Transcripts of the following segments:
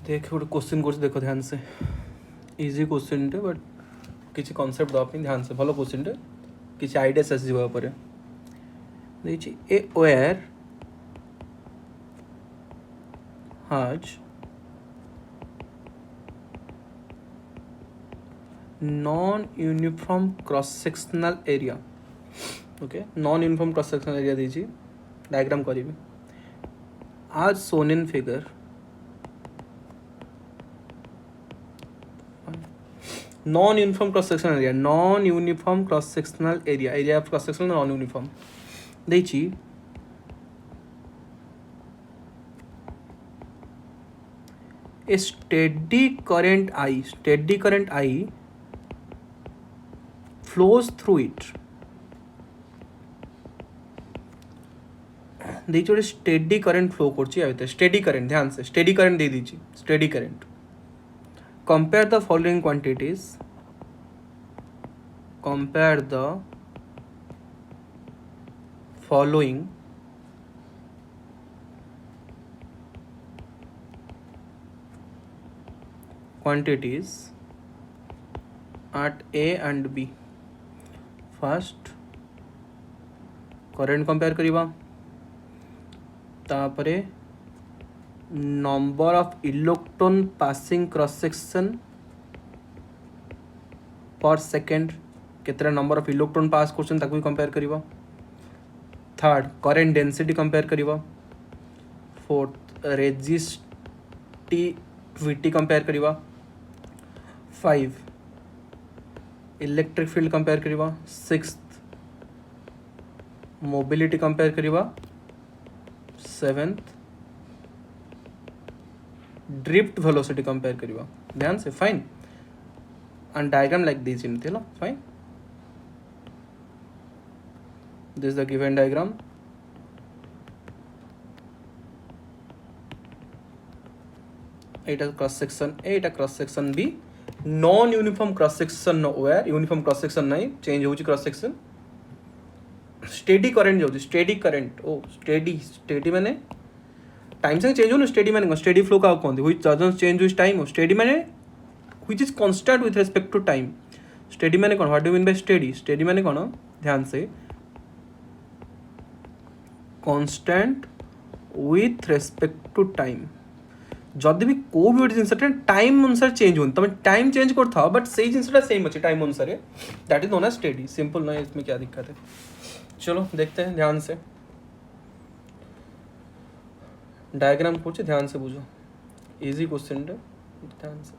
देख गोटे क्वेश्चन कर देख ध्यान से इजी क्वेश्चन टे बट किसी कॉन्सेप्ट दवाई ध्यान से भल क्वेश्चन टे किसी आइडियास आसो a wire has non-uniform cross-sectional area. Okay, non-uniform cross-sectional area दीजिए डायग्राम करिए as shown in figure. Non-uniform cross-sectional area, non-uniform cross-sectional area, area of cross-sectional non-uniform देखिए a steady current I flows through it. देखिए steady current flow कर steady current ध्यान से steady current दे दीजिए steady current compare the following quantities compare the following quantities at A and B. First current compare करिबा तापरे number of electron passing cross section per second केतरा number of electron pass करछन ताकू compare करिबा. Third current density compare करिबा. Fourth resistivity compare करिबा. 5 electric field compare करिबा. 6 mobility compare करिबा. 7 drift velocity compare करिबा. ध्यान से fine and diagram like this एमती हला fine this is the given diagram. एटा क्रॉस सेक्शन ए एटा cross section B. Non uniform cross section no wire uniform cross section नहीं change होची क्रॉस सेक्शन. स्टेडी करंट जाउची steady current ओ steady steady माने time से change हो ना स्टेडी माने स्टेडी फ्लो का कोन which doesn't change with time. हो स्टेडी माने which is constant with respect to time. Steady माने कोन what do mean by steady. Steady माने कोन ध्यान से constant with respect to time. जदि भी को भी गोटे जिनसा टाइम अनुसार चेंज हो तुम टाइम चेंज कर था बट से जिनसा सेम अच्छे टाइम अनुसार that is known as steady. Simple ना इसमें क्या दिक्कत है. चलो देखते हैं ध्यान से डायग्राम पूछे ध्यान से बुझो इजी क्वेश्चन है ध्यान से.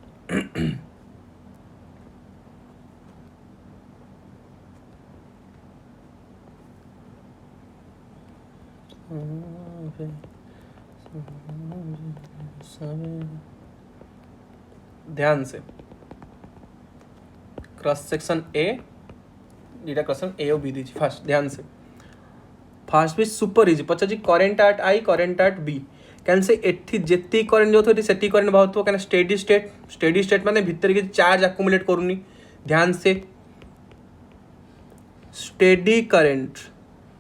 ध्यान से क्रॉस सेक्शन ए ये क्रॉस सेक्शन ए और बी दीजिए. फास्ट ध्यान से फास्ट भी सुपर इजी पचा जी current at I current at B can say एठी जेती करेंट जो थोड़ी सेती करेंट बहुत कैन स्टेडी स्टेट माने भीतर के चार्ज अक्युमुलेट करूनी. ध्यान से स्टेडी करेंट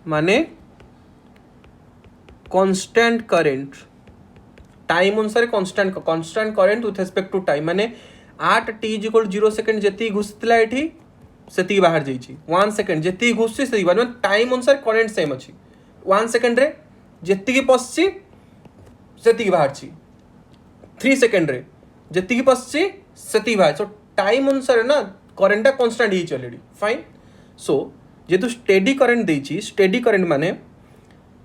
माने कांस्टेंट करेंट टाइम अनुसार constant current with respect to time माने 8 t = 0 सेकंड जेती घुसतला एठी सेती बाहर जाइछि. 1 सेकंड जेती घुसछि सेती बाहर माने टाइम अनुसार करेंट सेम अछि. 1 सेकंड रे जेती की पसछि सेती की बाहर छि. 3 सेकंड रे जेती की पसछि सेती बाहर. सो टाइम अनुसार ना करेंट कांस्टेंट ही ऑलरेडी फाइन. सो जेतु स्टेडी करेंट देछि स्टेडी करेंट माने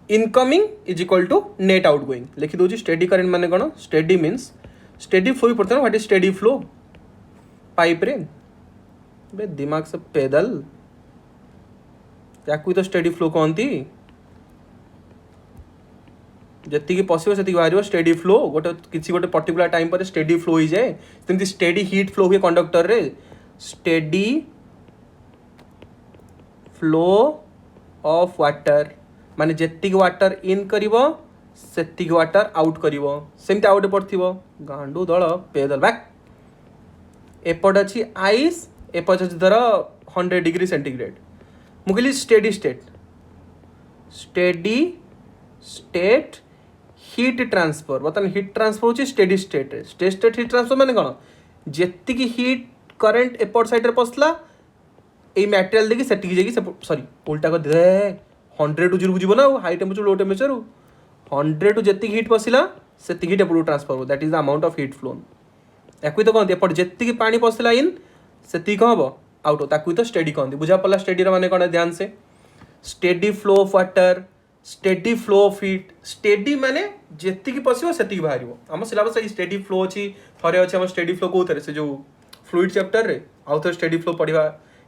incoming is equal to net outgoing. लिखि दो स्टेडी करेंट माने कोन स्टेडी मीन्स स्टेडी फ्लो पड़ता है. What is steady flow pipe रे बे दिमाग से पैदल या कोई तो स्टेडी फ्लो कहती जी पशिव से बाहर स्टेडी फ्लो गोटे किसी गोटे पर्टिकुलर टाइम पर स्टेडी फ्लो हो जाए. सेमती स्टेडी हीट फ्लो हुए कंडक्टर रे स्टेडी फ्लो ऑफ वाटर माने जेतिक वाटर इन करिवो सेतिक वाटर आउट करिवो. सेमती आउट पड़थिवो गांडू दल पैदल बैक एपट अछि आइस एपट अछि धर 100 डिग्री सेंटीग्रेड. मुगली स्टेडी स्टेट हिट ट्रांसफर बर्तमान हिट ट्रांसफर होची स्टेडी स्टेट रे स्टेडी स्टेट हिट ट्रांसफर माने कोन जेति की हिट करंट एपट साइड रे पसला ए मटेरियल देखि सेटिक जेकी सॉरी उल्टा कर दे 100 टू 0 बुझिबो ना high temperature low temperature 100 to जेति हिट पसला सेति हिट एपट ट्रांसफर हो that is the amount of heat flown एकु तो कहते एपट जेति की पानी पसला इन सेति को हबो आउट ताकु तो स्टेडी कहते बुझा पला स्टेडी रे माने कोन ध्यान से steady flow of water steady flow of heat steady माने जेति की पसिबो सेति की बाहरिबो हम सिलेबस ए स्टेडी फ्लो अछि थरे अछि हम स्टेडी फ्लो को थरे से जो फ्लूइड चैप्टर रे आउ तो स्टेडी फ्लो पढिबा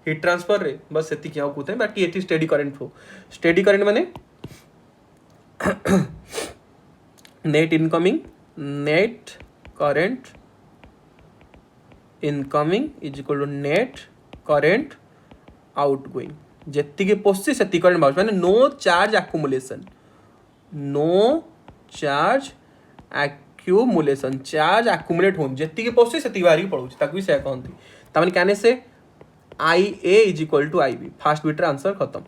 हीट ट्रांसफर रे बस सेति की आउ कोते बाकी एति steady current flow steady current माने net incoming net current incoming is equal to net current outgoing जेति के पोस्सी सेति करंट बाउंस माने no charge accumulation charge accumulate होन जेति के पोस्सी सेति बाहरी पड़ुछ ताकू से कहंती त माने काने से IA is equal to IB first bit रे आंसर खत्म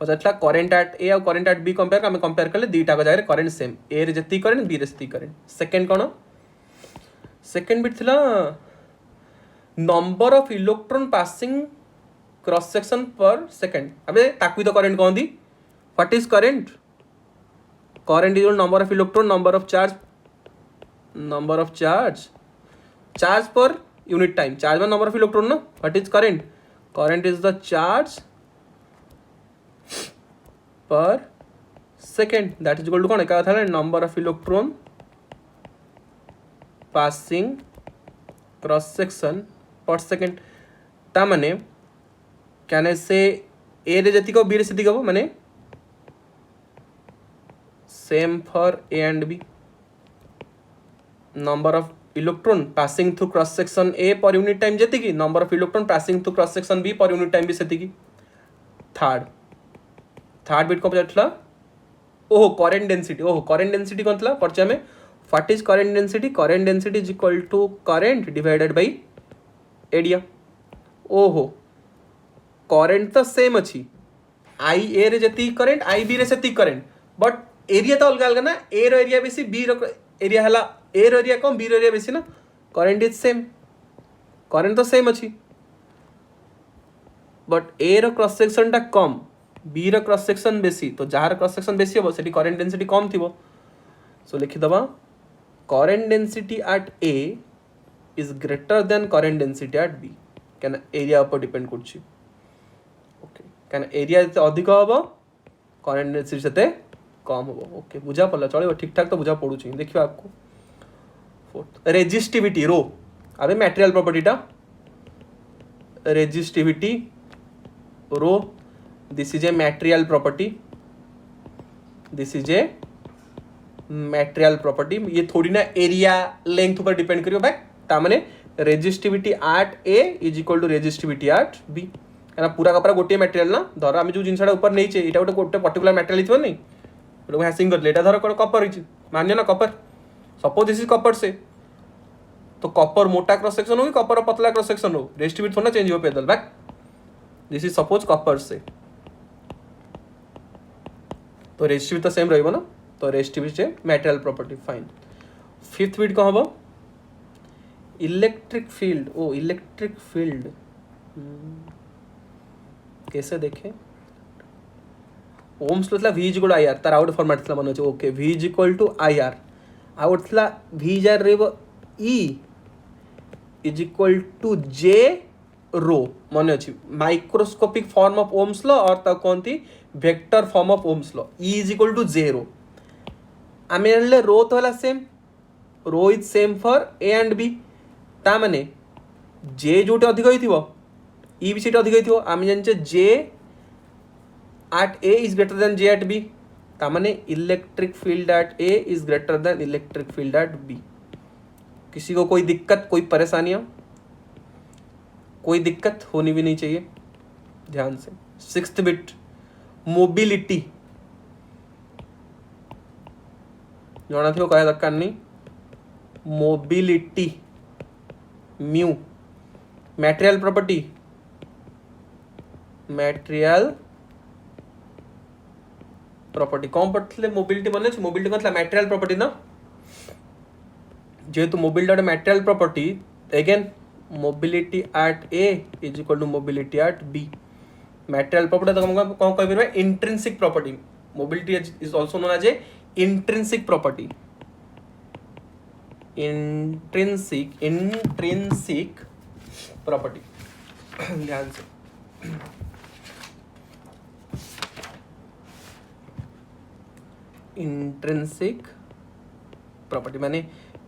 पछला करंट एट A और करंट एट B कंपेयर हम कंपेयर करले दीटा को जाय करंट सेम A रे जेति करंट B रे सेति करंट सेकंड कोन सेकंड बिट थिला number of electron passing cross section per second अबे ताकू तो करंट कहंदी what is current current is number of electron number of charge per unit time charge में नंबर ऑफ इलेक्ट्रॉन ना what is current is the charge per second that is equal to कौन क्या था number of electron passing cross section per second ता माने क्या से ए रे जति को बी रे सेति को माने same for A and B number of electron passing through cross section A per unit time जति की number of electron passing through cross section B per unit time भी सेति की थर्ड बिट को पछला ओहो करंट डेंसिटी कोन थला परचा में what is current density is equal to current divided by area ओहो करंट तो सेम अच्छी आई ए रे जति करंट आई बी रे सेति करंट बट एरिया तो अलग अलग ना ए रो एरिया बेसी बी रो एरिया हला ए रो एरिया कम बी रो एरिया बेसी ना करंट इज सेम करंट तो सेम अच्छी बट ए रो क्रॉस सेक्शन टा कम बी रो क्रॉस सेक्शन बेसी तो जहार क्रॉस सेक्शन बेसी हो सेठी करंट डेंसिटी कम थिबो सो लिखि दबा current density at A is greater than current density at B कैन एरिया ऊपर डिपेंड करछि ओके कैन एरिया जते अधिक होबो करंट डेंसिटी सेते कम होबो ओके बुझा पड़ला चलो ठीक ठाक तो बुझा पड़ू छी देखियो आपको फोर्थ रेजिस्टिविटी रो अबे मटेरियल प्रॉपर्टी टा resistivity rho this is a material property ये थोड़ी ना एरिया लेंथ ऊपर डिपेंड करियो बैक ता माने resistivity at A is equal to resistivity at B काना पूरा का पूरा गोटे मटेरियल ना धर आमे जो जिनसाडा ऊपर नै छे एटा गोटे पर्टिकुलर मटेरियल हिथो नै लोग हैसिंग कर लेटा धर कोन कॉपर हिच मानियो ना copper suppose this is copper से तो कॉपर मोटा क्रॉस सेक्शन हो कि कॉपर पतला क्रॉस सेक्शन हो रेजिस्टिविटी थोड़ा चेंज हो पैदल back this is suppose copper से तो रेजिस्टिविटी तो सेम रहइबो ना तो resistivity material property fine fifth bit को हबो इलेक्ट्रिक फील्ड कैसे देखें Ohm's law v is equal to IR तार आउट फॉर्मेट थला मन अछि okay v is equal to IR out थला v जार रेबो E is equal to J rho मन अछि microscopic form of Ohm's law और ता कोनती vector form of Ohm's law E is equal to J rho आमे ले रो तो हला same rho is same for A and B ता माने J जोटे अधिक होइथिबो E भी सेटे अधिक होइथिबो आमे जानचे J at A is greater than J at B ता माने electric field at A is greater than electric field at B किसी को कोई दिक्कत कोई परेशानियां कोई दिक्कत होनी भी नहीं चाहिए ध्यान से सिक्स्थ बिट मोबिलिटी जाना थी वो कहा दरकार नहीं mobility mu material property property कौन पढ़ते मोबिलिटी मन मोबिलिटी कौन था मटेरियल प्रॉपर्टी ना जेहेतु मोबिलिटी गोटे material property again mobility at A is equal to mobility at B material property तो कौन कह intrinsic property mobility is also known as a intrinsic property intrinsic property ध्यान से इंट्रिंसिक प्रॉपर्टी माने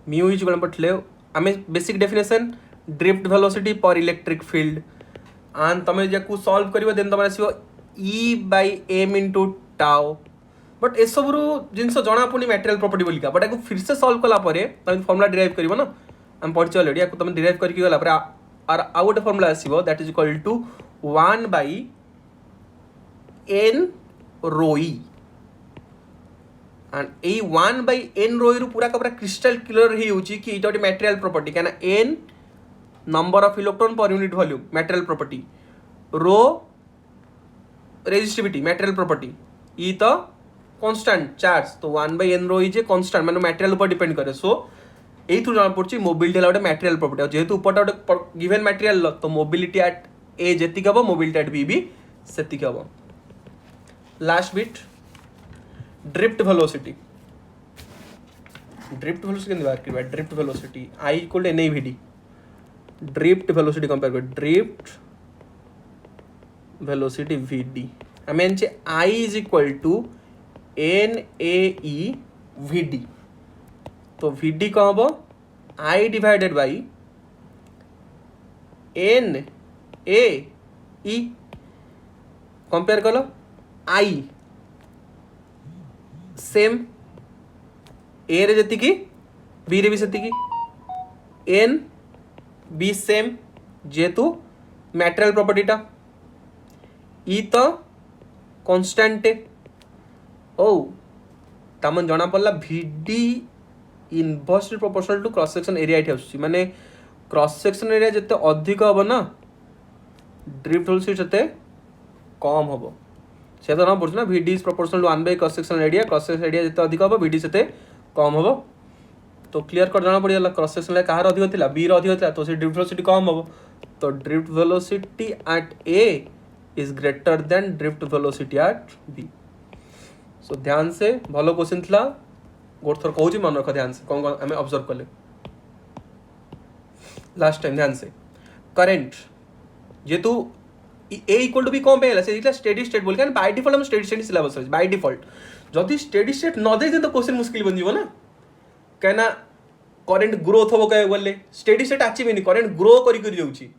mu is equal पठले आमे basic definition drift velocity per electric field and तमे जाकू सॉल्व करिवो देन तमे आसीबो E by m into tau but ए सब जिनस जना पड़ी मटेरियल प्रॉपर्टी बोलिका बट आपको फिर से सॉल्व कला परे तुम फॉर्मूला डिराइव करिवो ना हम पढ़छ ऑलरेडी आपको तुम डिराइव करके गला परे और आउ गोटे फॉर्मूला आसीबो that is equal to 1 by n rho e and ए 1 by n rho e रु पूरा का पूरा क्रिस्टल क्लियर ही होची कि इटा गोटे मटेरियल प्रॉपर्टी काना n number of electron per unit volume material property rho resistivity material property e तो कांस्टेंट चार्ज तो 1 by n rho is a constant माने मटेरियल ऊपर डिपेंड करे सो एई थ्रू जान पड़ची मोबिलिटी ला गोटे मटेरियल प्रॉपर्टी और जेहेतु ऊपर गोटे गिवन मटेरियल तो मोबिलिटी एट ए जेतिक हबो मोबिलिटी एट बी भी सेतिक हबो लास्ट बिट ड्रिफ्ट वेलोसिटी के बात करबा drift velocity i equal to navd drift velocity compare कर drift velocity vd I mean i is equal to nae vd तो vd कौन हम i divided by n a e compare कलो i same a रे जति की b रे भी सेति की n b सेम जेतु मटेरियल प्रॉपर्टी टा ई तो कांस्टेंट ओ तमन जना पड़ला vd inversely proportional to cross section area it आछी माने क्रॉस सेक्शन एरिया जते अधिक हबो ना ड्रिफ्ट वेलोसिटी जते कम हबो से तो ना बुझना vd is proportional to 1 by cross section area जते अधिक हबो vd सेते कम हबो तो क्लियर कर जाना पड़िला क्रॉस सेक्शन कहार अधिक थिला b रो अधिक थिला तो से ड्रिफ्ट वेलोसिटी कम हबो तो drift velocity at a is greater then drift velocity at b सो ध्यान से भलो क्वेश्चन थिला गोट थर कहूँ मन रख ध्यान से कौन कौन आम ऑब्जर्व कले लास्ट टाइम ध्यान से करेंट जेतु ए इक्वल टू बी कौन पे से स्टेडी स्टेट बोल बाय डिफॉल्ट हम steady state syllabus by default जदि स्टेडी स्टेट न दे तो क्वेश्चन मुश्किल बन जीव ना कहीं करेंट ग्रोथ हम कह बोले स्टेडी स्टेट आचिबेनी करेंट ग्रो करी जाऊँगी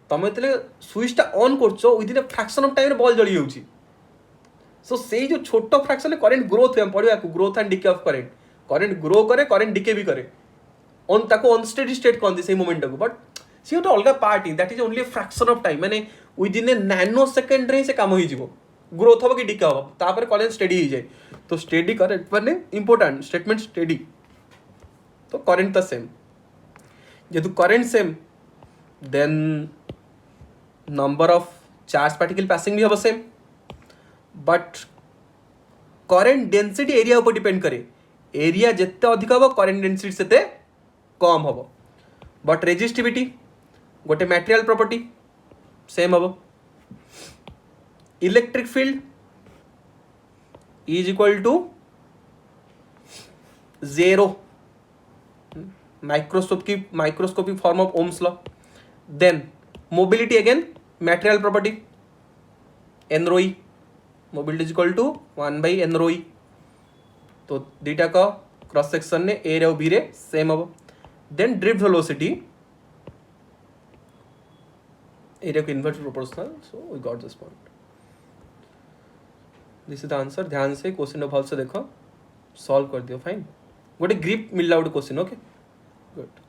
तुम जो सुइचटा ऑन कर within a fraction of time ball जली जाऊँगी सो से जो छोट फ्रैक्शन करेंट ग्रोथ हम पढ़ा growth and decay of current grow करे करेंट डिके भी करे ऑन ताको अनस्टेडी स्टेट कहते से मोमेंट को बट सी गोटे अलग part that is only fraction of time माने विदिन ए नैनो सेकेंड रे से काम हो जीवो ग्रोथ हम कि डिके हम तापर करेंट स्टेडी हो जाए तो स्टेडी करेंट माने इंपोर्टेंट स्टेटमेंट स्टेडी तो करेंट तो सेम जेतु current same then number of charge particle passing भी हम same but current density area ऊपर डिपेंड करे एरिया जिते अधिक हम करेंट डेंसिटी सेते कम हम बट रेजिस्टिविटी गोटे मटेरियल प्रॉपर्टी सेम हम electric field is equal to 0 microscopic form of Ohm's law then mobility again material property n rho e mobility is equal to 1 by n rho e तो दीटा का cross section ने ए रे और B रे same हम then drift velocity area को inverse proportional so we got this point this is the answer ध्यान से क्वेश्चन भल से देखो सॉल्व कर दियो फाइन गोटे ग्रिप मिलला गोटे क्वेश्चन ओके गुड